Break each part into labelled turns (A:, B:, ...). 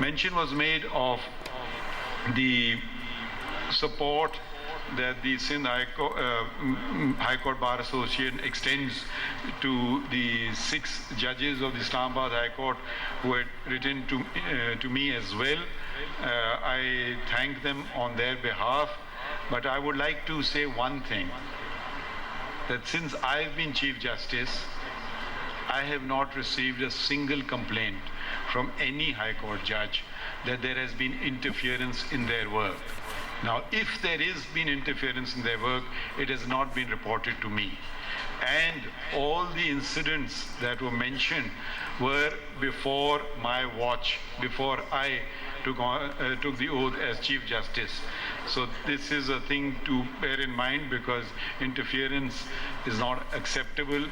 A: mention was made of the support that the Sindh High Court Bar Association extends to the 6 judges of the Islamabad High Court who had written to me as well. I thank them on their behalf, but I would like to say one thing, that since I've been Chief Justice, I have not received a single complaint from any High Court judge that there has been interference in their work. Now, if there is been interference in their work, it has not been reported to me. And all the incidents that were mentioned were before my watch, before I took the oath as Chief Justice. So this is a thing to bear in mind, because interference is not acceptable.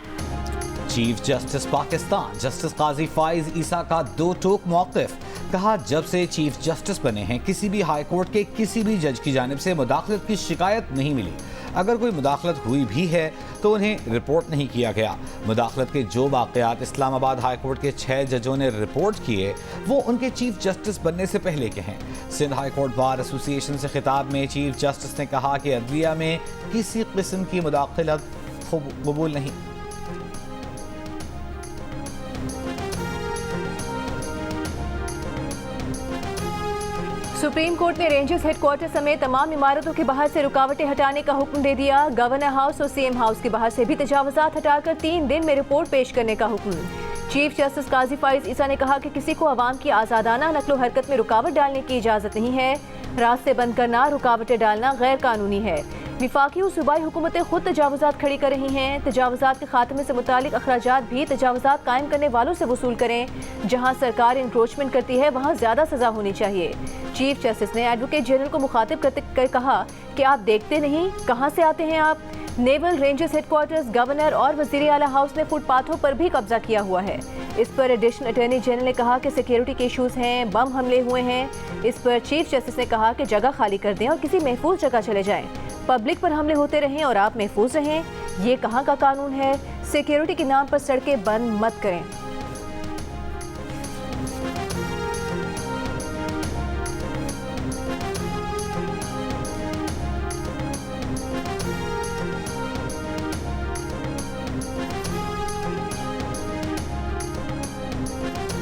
B: Chief justice Pakistan justice Qazi Faez Isa का दो टोक मौक़िफ़। कहा, जब से chief justice बने हैं किसी भी high court के किसी भी जज की जानिब से मुदाखलत की शिकायत नहीं मिली। अगर कोई मुदाखलत हुई भी है तो उन्हें रिपोर्ट नहीं किया गया। मुदाखलत के जो वाक़यात इस्लामाबाद हाई कोर्ट के 6 जजों ने रिपोर्ट किए वो उनके चीफ जस्टिस बनने से पहले के हैं। Sindh high court bar association से खिताब में चीफ जस्टिस ने कहा कि अदलिया में किसी किस्म की मुदाखलत कबूल नहीं।
C: सुप्रीम कोर्ट ने रेंजर्स हेडक्वार्टर समेत तमाम इमारतों के बाहर से रुकावटें हटाने का हुक्म दे दिया। गवर्नर हाउस और सीएम हाउस के बाहर से भी तजावुजात हटाकर 3 दिन में रिपोर्ट पेश करने का हुक्म। चीफ जस्टिस काजी फाइज ईसा ने कहा कि किसी को अवाम की आज़ादाना नकलो हरकत में रुकावट डालने की इजाज़त नहीं है। रास्ते बंद करना, रुकावटें डालना गैर कानूनी है। विफाकी और सूबाई हुकूमतें खुद तजावुजात खड़ी कर रही हैं। तजावुजात के खात्मे से मुतालिक अखराजात भी तजावुजात कायम करने वालों से वसूल करें। जहां सरकार इंक्रोचमेंट करती है वहां ज़्यादा सज़ा होनी चाहिए। चीफ जस्टिस ने एडवोकेट जनरल को मुखातिब करते कहा कि आप देखते नहीं कहां से आते हैं आप। नेवल रेंजर्स हेडक्वार्टर्स, गवर्नर और वज़ीर आला हाउस ने फुटपाथों पर भी कब्जा किया हुआ है। इस पर एडिशनल अटॉर्नी जनरल ने कहा कि सिक्योरिटी के इशूज़ हैं, बम हमले हुए हैं। इस पर चीफ जस्टिस ने कहा कि जगह खाली कर दें और किसी महफूज जगह चले जाएं। पब्लिक पर हमले होते रहें और आप महफूज रहें, ये कहाँ का कानून है? सिक्योरिटी के नाम पर सड़कें बंद मत करें।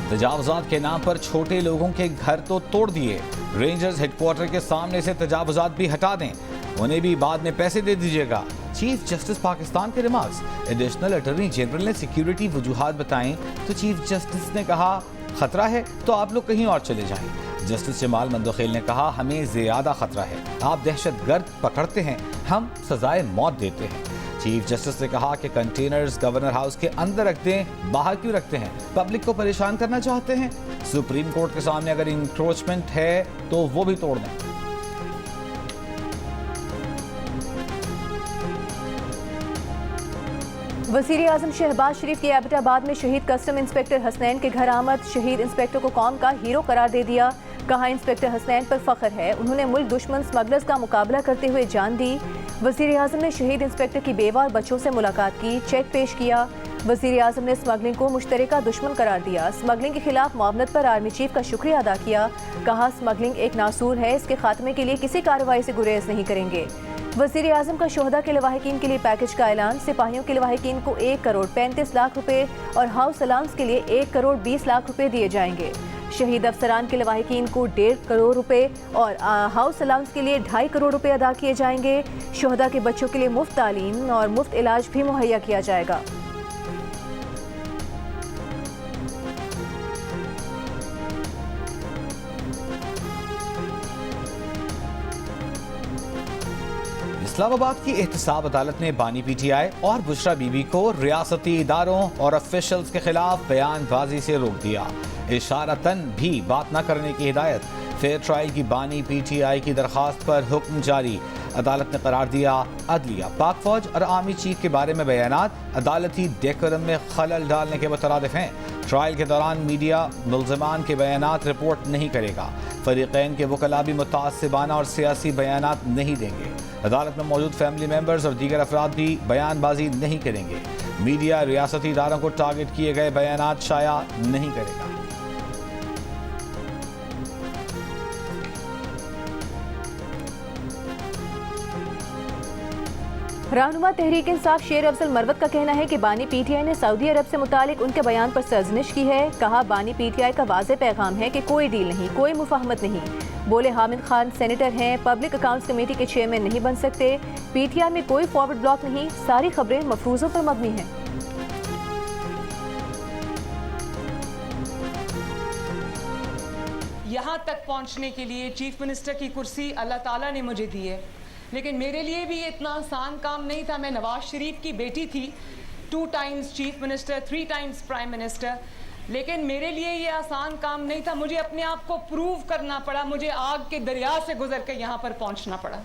B: तजावुजात के नाम पर छोटे लोगों के घर तो तोड़ दिए। रेंजर्स हेडक्वार्टर के सामने से तजावुजात भी हटा दें, उन्हें भी बाद में पैसे दे दीजिएगा। चीफ जस्टिस पाकिस्तान के रिमार्क्स। एडिशनल अटॉर्नी जनरल ने सिक्योरिटी वजूहात बताएं तो चीफ जस्टिस ने कहा, खतरा है तो आप लोग कहीं और चले जाएं। जस्टिस जमाल मंदोखेल ने कहा, हमें ज़्यादा खतरा है, आप दहशतगर्द पकड़ते हैं, हम सजाए मौत देते हैं। चीफ जस्टिस ने कहा कि कंटेनर्स गवर्नर हाउस के अंदर रख दें, बाहर क्यों रखते हैं? पब्लिक को परेशान करना चाहते हैं? सुप्रीम कोर्ट के सामने अगर इंक्रोचमेंट है तो वो भी तोड़ दें।
C: वज़ीर आज़म शहबाज शरीफ की एबटाबाद में शहीद कस्टम इंस्पेक्टर हसनैन के घर आमद। शहीद इंस्पेक्टर को कौम का हीरो करार दे दिया। कहा, इंस्पेक्टर हसनैन पर फख्र है, उन्होंने मुल्क दुश्मन स्मगलर्स का मुकाबला करते हुए जान दी। वज़ीर आज़म ने शहीद इंस्पेक्टर की बेवा और बच्चों से मुलाकात की, चेक पेश किया। वज़ीर आज़म ने स्मगलिंग को मुश्तरका दुश्मन करार दिया। स्मगलिंग के खिलाफ मुआवनत पर आर्मी चीफ का शुक्रिया अदा किया। कहा, स्मगलिंग एक नासूर है, इसके खात्मे के लिए किसी कार्रवाई से गुरेज नहीं करेंगे। वज़ीर आज़म का शोहदा के लवाहिकीन के लिए पैकेज का ऐलान। सिपाहियों के लवाहिकीन को 1 करोड़ 35 लाख रुपए और हाउस अलाउंस के लिए 1 करोड़ 20 लाख रुपए दिए जाएंगे। शहीद अफसरान के लवाहिकीन को 1.5 करोड़ रुपए और हाउस अलाउंस के लिए 2.5 करोड़ रुपए अदा किए जाएंगे। शोहदा के बच्चों के लिए मुफ्त तालीम और मुफ्त इलाज भी मुहैया किया जाएगा।
B: इस्लामाबाद की एहतसाब अदालत ने बानी पीटीआई और बुशरा बीबी को रियासती इदारों और ऑफिशियल्स के खिलाफ बयानबाजी से रोक दिया। इशारतन भी बात न करने की हिदायत। फेयर ट्रायल की बानी पीटीआई की दरखास्त पर हुक्म जारी। अदालत ने करार दिया, अदलिया, पाक फौज और आर्मी चीफ के बारे में बयानात अदालती डेकोरम में खलल डालने के मुतरादिफ हैं। ट्रायल के दौरान मीडिया मुल्ज़िमान के बयानात रिपोर्ट नहीं करेगा। फरीक़ैन के वकला भी मुतासिबाना और सियासी बयानात नहीं देंगे। अदालत में मौजूद फैमिली मेंबर्स और दीगर अफराद भी बयानबाजी नहीं करेंगे। मीडिया रियासती इदारों को टारगेट किए गए बयानात शाया नहीं करेगा।
C: रहनुमा तहरीक इंसाफ शेर अफजल मरवत का कहना है कि बानी पीटीआई ने सऊदी अरब से मुतालिक उनके बयान पर सर्जनिश की है। कहा, बानी पीटीआई का वाज़ेह पैगाम है कि कोई डील नहीं, कोई मुफाहमत नहीं। बोले, हामिद खान सेनेटर हैं, पब्लिक अकाउंट्स कमेटी के चेयरमैन नहीं बन सकते। पीटीआई में कोई फॉरवर्ड ब्लॉक नहीं, सारी खबरें मफरूजों पर मबनी हैं।
D: यहाँ तक पहुँचने के लिए चीफ मिनिस्टर की कुर्सी अल्लाह ताला ने मुझे दी है, लेकिन मेरे लिए भी ये इतना आसान काम नहीं था। मैं नवाज शरीफ की बेटी थी, 2 times chief minister, 3 times prime minister, लेकिन मेरे लिए ये आसान काम नहीं था। मुझे अपने आप को प्रूव करना पड़ा, मुझे आग के दरिया से गुजर कर यहाँ पर पहुँचना पड़ा।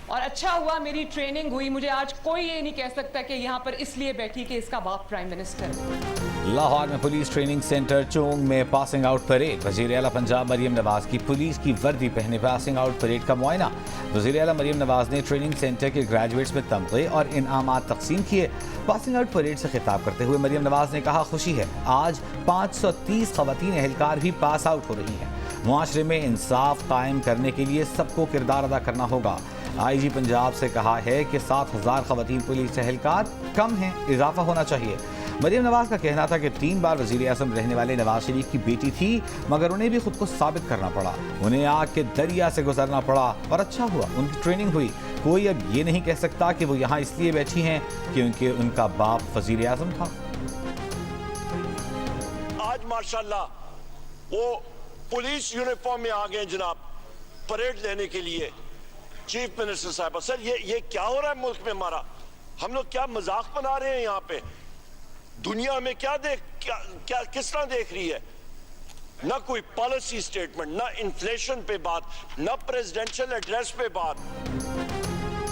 D: और अच्छा हुआ मेरी ट्रेनिंग हुई। मुझे आज कोई ये नहीं कह सकता कि यहाँ पर इसलिए बैठी कि इसका बाप प्राइम मिनिस्टर है।
B: लाहौर में पुलिस ट्रेनिंग सेंटर चोंग में पासिंग आउट परेड। वज़ीर आला पंजाब मरियम नवाज की पुलिस की वर्दी पहने पासिंग आउट परेड का मुआयना। वज़ीर आला मरियम नवाज ने ट्रेनिंग सेंटर के ग्रेजुएट्स में तमग़े और इनामात तक़सीम किए। पासिंग आउट परेड से खिताब करते हुए मरियम नवाज ने कहा, खुशी है आज 530 ख़वातीन एहलकार भी पास आउट हो रही हैं। मुआशरे में इंसाफ कायम करने के लिए सबको किरदार अदा करना होगा। आईजी पंजाब से कहा है कि 7000 ख़वातीन पुलिस एहलकार कम हैं, इजाफा होना चाहिए। मरियम नवाज का कहना था कि 3 बार वज़ीर आज़म रहने वाले नवाज शरीफ की बेटी थी, मगर उन्हें भी खुद को साबित करना पड़ा। उन्हें आग के दरिया से गुजरना पड़ा और अच्छा हुआ उनकी ट्रेनिंग हुई। कोई अब ये नहीं कह सकता कि वो यहाँ इसलिए बैठी हैं क्योंकि उनका बाप वज़ीर आज़म था।
E: आज माशाल्लाह वो पुलिस यूनिफॉर्म में आ गए जनाब, परेड लेने के लिए। चीफ मिनिस्टर साहब, सर ये क्या हो रहा है मुल्क में हमारा? हम लोग क्या मजाक बना रहे हैं यहाँ पे? दुनिया में क्या किस तरह देख रही है? ना कोई पॉलिसी स्टेटमेंट, ना इन्फ्लेशन पे बात, ना प्रेसिडेंशियल एड्रेस पे बात।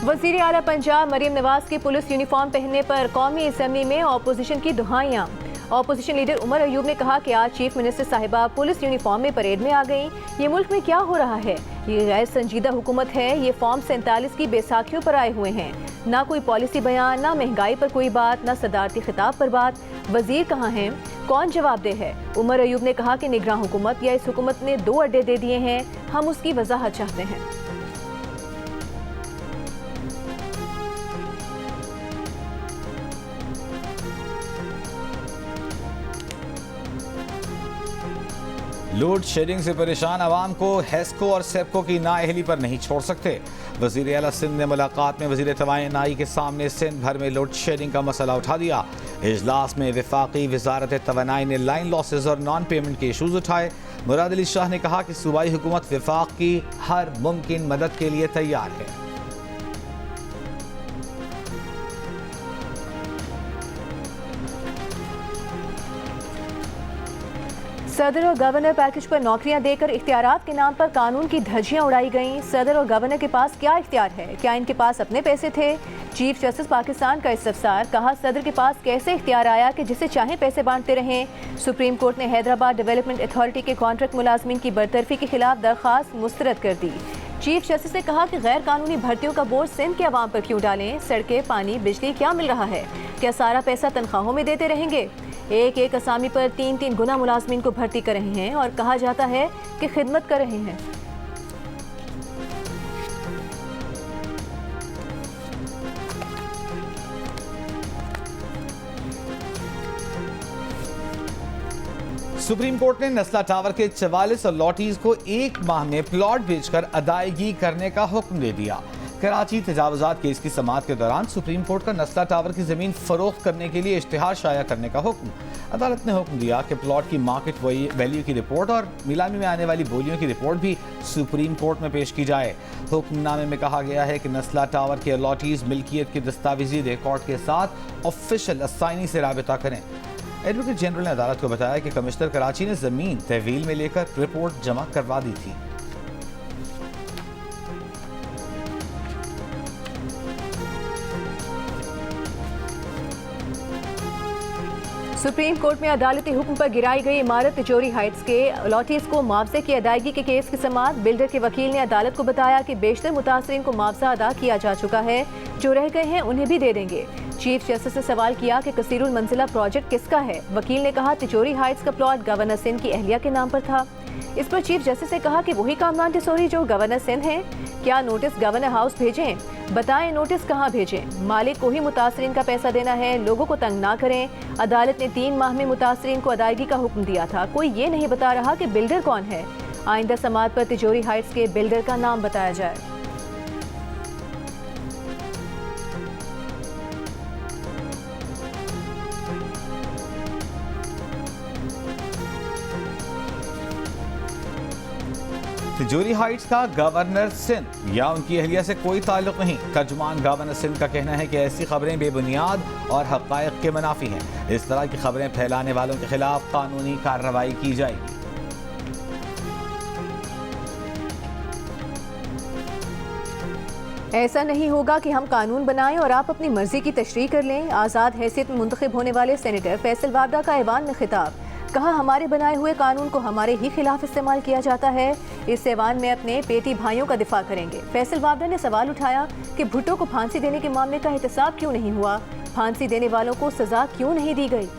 C: वज़ीर आला पंजाब मरियम नवाज की पुलिस यूनिफॉर्म पहनने पर कौमी असम्बली में ऑपोजिशन की दुहाइयां। ऑपोजिशन लीडर उमर अयूब ने कहा कि आज चीफ मिनिस्टर साहिबा पुलिस यूनिफॉर्म में परेड में आ गई। ये मुल्क में क्या हो रहा है? ये गैर संजीदा हुकूमत है। ये फॉर्म 47 की बैसाखियों पर आए हुए हैं। ना कोई पॉलिसी बयान, ना महंगाई पर कोई बात, ना सदारती खिताब पर बात। वजीर कहाँ हैं? कौन जवाबदेह है? उमर अयूब ने कहा कि निगरान हुकूमत या इस हुकूमत ने 2 अड्डे दे दिए हैं, हम उसकी वजाहत चाहते हैं।
B: लोड शेडिंग से परेशान आवाम को हेस्को और सेप्को की नाअहली पर नहीं छोड़ सकते। वज़ीर आला सिंध ने मुलाकात में वज़ीर तवानाई के सामने सिंध भर में लोड शेडिंग का मसला उठा दिया। इजलास में वफाकी वज़ारत तवानाई ने लाइन लॉसेज और नॉन पेमेंट के इशूज़ उठाए। मुराद अली शाह ने कहा कि सूबाई हुकूमत वफाक की हर मुमकिन मदद के लिए तैयार है।
C: सदर और गवर्नर पैकेज पर नौकरियां देकर इख्तियारात के नाम पर कानून की धज्जियां उड़ाई गईं। सदर और गवर्नर के पास क्या इख्तियार है? क्या इनके पास अपने पैसे थे? चीफ जस्टिस पाकिस्तान का इस्तफसार। कहा, सदर के पास कैसे इख्तियार आया कि जिसे चाहे पैसे बांटते रहें। सुप्रीम कोर्ट ने हैदराबाद डेवलपमेंट अथॉरिटी के कॉन्ट्रैक्ट मुलाजमीन की बरतरफी के खिलाफ दरख्वास्त मुस्तरद कर दी। चीफ जस्टिस ने कहा कि गैर कानूनी भर्तियों का बोझ सिंध के अवाम पर क्यों डालें? सड़कें, पानी, बिजली क्या मिल रहा है? क्या सारा पैसा तनख्वाहों में देते रहेंगे? एक एक असामी पर 3-3 गुना मुलाजमीन को भर्ती कर रहे हैं और कहा जाता है कि खिदमत कर रहे हैं।
B: सुप्रीम कोर्ट ने नस्ला टावर के 44 अलॉटीज को 1 माह में प्लॉट बेचकर अदायगी करने का हुक्म दे दिया। कराची तजावुजात केस की समाअत के दौरान सुप्रीम कोर्ट का नस्ला टावर की जमीन फरोख्त करने के लिए इश्तिहार शाया करने का हुक्म। अदालत ने हुक्म दिया कि प्लॉट की मार्केट वैल्यू की रिपोर्ट और नीलामी में आने वाली बोलियों की रिपोर्ट भी सुप्रीम कोर्ट में पेश की जाए। हुक्मनामे में कहा गया है कि नस्ला टावर के अलॉटीज मिल्कियत के दस्तावेजी रिकॉर्ड के साथ ऑफिशियल असाइनी से राबिता करें। एडवोकेट जनरल ने अदालत को बताया कि कमिश्नर कराची ने जमीन तहवील में लेकर रिपोर्ट जमा करवा दी थी।
C: सुप्रीम कोर्ट में अदालती हुक्म पर गिराई गई इमारत तिजोरी हाइट्स के अलॉटीज को मुआवजे की अदायगी के केस की समाअत। बिल्डर के वकील ने अदालत को बताया कि बेशतर मुतासरीन को मुआवजा अदा किया जा चुका है, जो रह गए हैं उन्हें भी दे देंगे। चीफ जस्टिस ने सवाल किया कि कसीरुल मंजिला प्रोजेक्ट किसका है। वकील ने कहा तिजोरी हाइट्स का प्लॉट गवर्नर सिंध की अहलिया के नाम पर था। इस पर चीफ जस्टिस ने कहा कि वही कामरान टिसोरी जो गवर्नर सिंध हैं। क्या नोटिस गवर्नर हाउस भेजें? बताएं नोटिस कहां भेजें? मालिक को ही मुतासरीन का पैसा देना है, लोगों को तंग ना करें। अदालत ने 3 माह में मुतासरीन को अदायगी का हुक्म दिया था। कोई ये नहीं बता रहा कि बिल्डर कौन है। आइंदा समात पर तिजोरी हाइट्स के बिल्डर का नाम बताया जाए।
B: तिजोरी हाइट्स का गवर्नर सिंध या उनकी अहलिया से कोई ताल्लुक नहीं। तर्जुमान गवर्नर सिंध का कहना है कि ऐसी खबरें बेबुनियाद और हक़ाइक़ के मुनाफी हैं। इस तरह की खबरें फैलाने वालों के खिलाफ कानूनी कार्रवाई की जाएगी।
C: ऐसा नहीं होगा कि हम कानून बनाएं और आप अपनी मर्जी की तशरीह कर लें। आज़ाद हैसियत में मुंतखब होने वाले सेनेटर फैसल वाबडा का ऐवान में खिताब। कहा हमारे बनाए हुए कानून को हमारे ही खिलाफ इस्तेमाल किया जाता है। इस ऐवान में अपने पेटी भाइयों का दिफा करेंगे। फैसल वाबडा ने सवाल उठाया कि भुट्टो को फांसी देने के मामले का एहतसाब क्यों नहीं हुआ, फांसी देने वालों को सजा क्यों नहीं दी गई।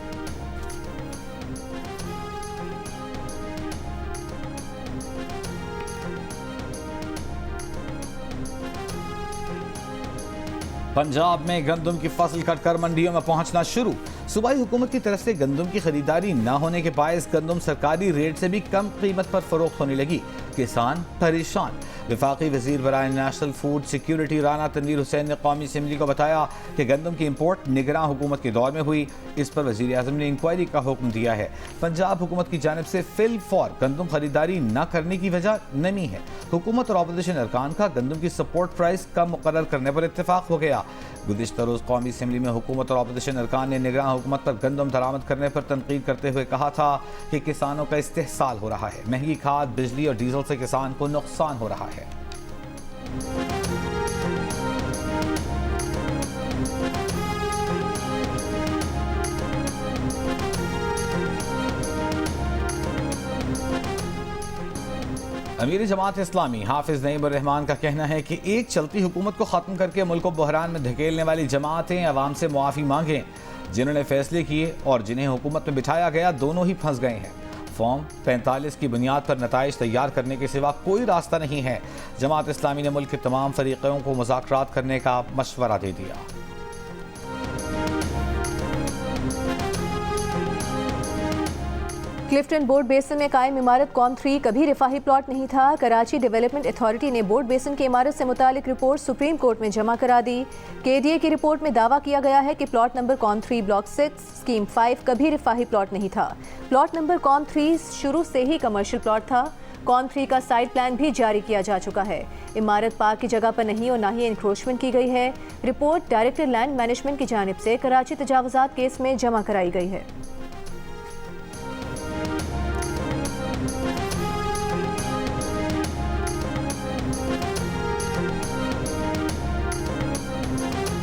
B: पंजाब में गंदम की फसल कटकर मंडियों में पहुंचना शुरू। सूबाई हुकूमत की तरफ से गंदम की खरीदारी न होने के बायस गंदम सरकारी रेट से भी कम कीमत पर फरोख्त होने लगी। किसान परेशान। वफाकी वजीर बराए national food security Rana Tanveer Hussain ने कौमी असम्बली को बताया कि गंदम की इम्पोर्ट निगरान हुकूमत के दौर में हुई। इस पर वजीर आज़म ने इंक्वायरी का हुक्म दिया है। पंजाब हुकूमत की जानिब से फिल फॉर गंदम खरीदारी न करने की वजह नमी है। हुकूमत और अपोजिशन अरकान का गंदम की सपोर्ट प्राइस कम मुकर्रर करने पर इत्तेफाक हो गया। गुज़िश्ता रोज़ कौमी असम्बली में हुकूमत और अपोजिशन अरकान ने निगरान हुकूमत पर गंदम दरामद करने पर तनकीद करते हुए कहा था कि किसानों का इस्तेहसाल हो रहा है। महंगी खाद, बिजली और डीजल से किसान को नुकसान हो रहा है। अमीर जमात इस्लामी हाफिज नईम रहमान का कहना है कि एक चलती हुकूमत को ख़त्म करके मुल्क को बहरान में धकेलने वाली जमातें अवाम से मुआफ़ी मांगें। जिन्होंने फैसले किए और जिन्हें हुकूमत में बिठाया गया दोनों ही फंस गए हैं। फॉर्म 45 की बुनियाद पर नताइज तैयार करने के सिवा कोई रास्ता नहीं है। जमात इस्लामी ने मुल्क के तमाम फरीक़ों को मुज़ाकरात करने का मशवरा दे दिया।
C: क्लिफ्टन बोर्ड बेसन में कायम इमारत कॉम 3 कभी रिफाही प्लॉट नहीं था। कराची डेवलपमेंट अथॉरिटी ने बोर्ड बेसन की इमारत से मुतालिक रिपोर्ट सुप्रीम कोर्ट में जमा करा दी। केडीए की रिपोर्ट में दावा किया गया है कि plot number com 3 block 6 scheme 5 कभी रिफाही प्लॉट नहीं था। प्लॉट नंबर कॉम 3 शुरू से ही कमर्शियल प्लॉट था। कॉम 3 का साइड प्लान भी जारी किया जा चुका है। इमारत पार्क की जगह पर नहीं और ना ही इंक्रोचमेंट की गई है। रिपोर्ट डायरेक्टर लैंड मैनेजमेंट की जानिब से कराची तजावुजात केस में जमा कराई गई है।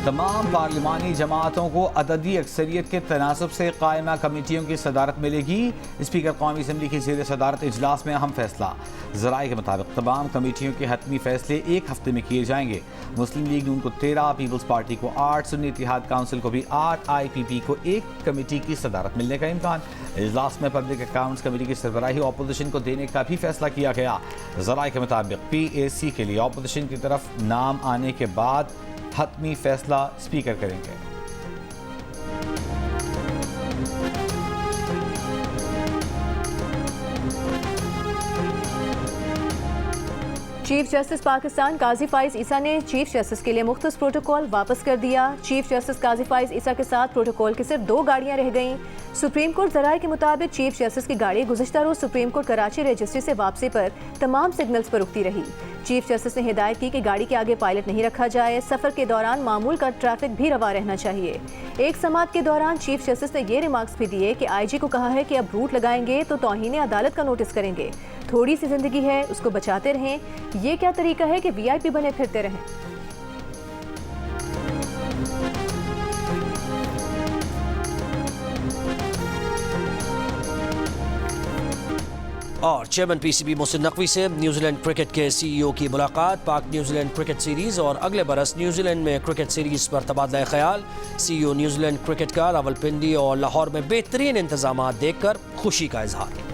B: तमाम पार्लिमानी जमातों को अददी अक्सरियत के तनासब से कायमा कमेटियों की सदारत मिलेगी। स्पीकर कौमी असम्बली की ज़ेर सदारत इजलास में अहम फैसला। ज़राए के मुताबिक तमाम कमेटियों के हतमी फैसले एक हफ्ते में किए जाएंगे। मुस्लिम लीग नून को 13, पीपल्स पार्टी को 8, सुन्नी इत्तेहाद काउंसिल को भी 8, IPP को 1 कमेटी की सदारत मिलने का इम्कान। इजलास में पब्लिक अकाउंट्स कमेटी की सरबराही अपोजिशन को देने का भी फैसला किया गया। ज़राए के मुताबिक PAC के लिए अपोजिशन की तरफ नाम आने के बाद हतमी फैसला स्पीकर करेंगे।
C: चीफ जस्टिस पाकिस्तान काजी फाइज ईसा ने चीफ जस्टिस के लिए मुख्तस प्रोटोकॉल वापस कर दिया। चीफ जस्टिस काजी फाइज ईसा के साथ प्रोटोकॉल की सिर्फ 2 गाड़ियां रह गईं। सुप्रीम कोर्ट ज़राए के मुताबिक चीफ जस्टिस की गाड़ी गुज़िश्ता रोज़ सुप्रीम कोर्ट कराची रजिस्ट्री से वापसी पर तमाम सिग्नल्स पर रुकती रही। चीफ जस्टिस ने हिदायत की कि गाड़ी के आगे पायलट नहीं रखा जाए। सफ़र के दौरान मामूल का ट्रैफिक भी रवा रहना चाहिए। एक समात के दौरान चीफ जस्टिस ने ये रिमार्क्स भी दिए कि IG को कहा है कि अब रूट लगाएंगे तो तौहीन अदालत का नोटिस करेंगे। थोड़ी सी जिंदगी है, उसको बचाते रहें। ये क्या तरीका है कि VIP बने फिरते रहें।
F: और चेयरमैन पीसीबी मोहसिन नकवी से न्यूजीलैंड क्रिकेट के सीईओ की मुलाकात। पाक न्यूजीलैंड क्रिकेट सीरीज और अगले बरस न्यूजीलैंड में क्रिकेट सीरीज पर तबादला ख्याल। सीईओ न्यूजीलैंड क्रिकेट का रावलपिंडी और लाहौर में बेहतरीन इंतजाम देखकर खुशी का इजहार।